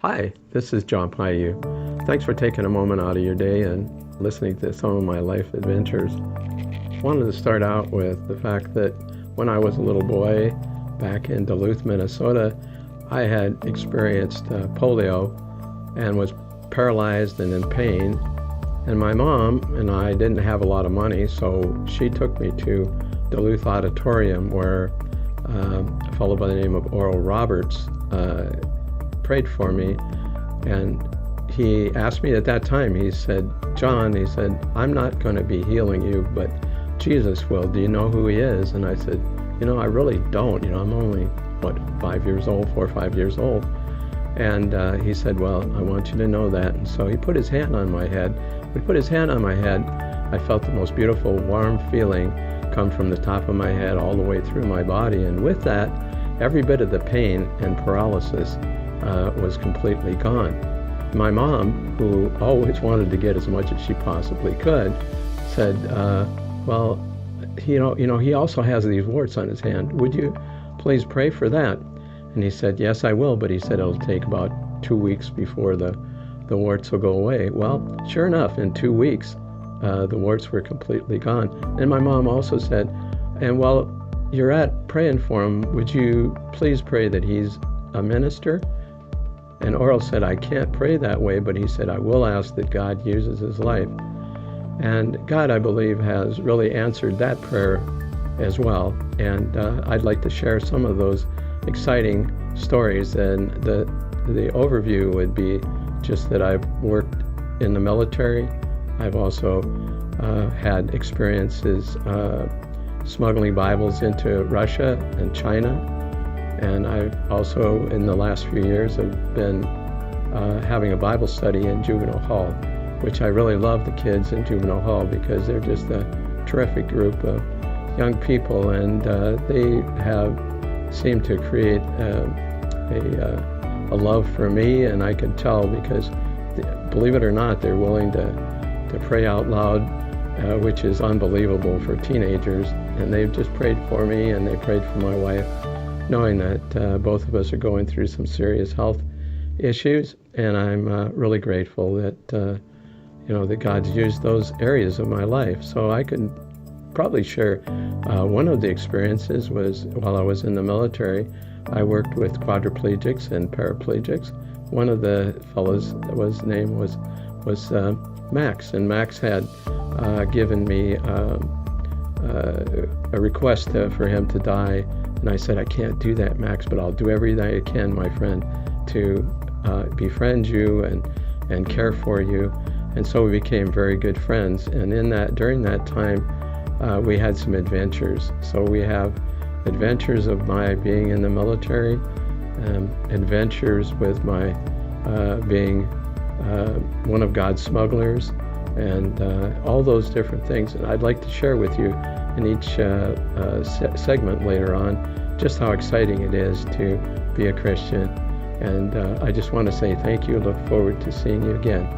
Hi, this is John Paju. Thanks for taking a moment out of your day and listening to some of my life adventures. I wanted to start out with the fact that when I was a little boy back in Duluth, Minnesota, I had experienced polio and was paralyzed and in pain. And my mom and I didn't have a lot of money, so she took me to Duluth Auditorium where a fellow by the name of Oral Roberts prayed for me, and he asked me at that time, he said, John, he said, I'm not going to be healing you, but Jesus will. Do you know who he is? And I said, I really don't. I'm only, 4 or 5 years old. And he said, well, I want you to know that. And so he put his hand on my head. When he put his hand on my head, I felt the most beautiful, warm feeling come from the top of my head all the way through my body. And with that, every bit of the pain and paralysis was completely gone. My mom, who always wanted to get as much as she possibly could, said, well, he also has these warts on his hand. Would you please pray for that? And he said, yes, I will, but he said it'll take about 2 weeks before the warts will go away. Well, sure enough, in 2 weeks, the warts were completely gone. And my mom also said, and while you're praying for him, would you please pray that he's a minister? And Oral said, I can't pray that way, but he said, I will ask that God uses his life. And God, I believe, has really answered that prayer as well. And I'd like to share some of those exciting stories. And the overview would be just that I've worked in the military. I've also had experiences smuggling Bibles into Russia and China. And I also, in the last few years, have been having a Bible study in juvenile hall, which I really love the kids in juvenile hall because they're just a terrific group of young people, and they have seemed to create a love for me, and I can tell because, believe it or not, they're willing to pray out loud, which is unbelievable for teenagers, and they've just prayed for me, and they prayed for my wife, knowing that both of us are going through some serious health issues, and I'm really grateful that that God's used those areas of my life. So I could probably share one of the experiences was while I was in the military. I worked with quadriplegics and paraplegics. One of the fellows was name was Max, and Max had given me a request for him to die. And I said, I can't do that, Max, but I'll do everything I can, my friend, to befriend you and care for you. And so we became very good friends. And during that time, we had some adventures. So we have adventures of my being in the military, adventures with my being one of God's smugglers, and all those different things. And I'd like to share with you in each segment later on just how exciting it is to be a Christian. And I just want to say thank you. Look forward to seeing you again.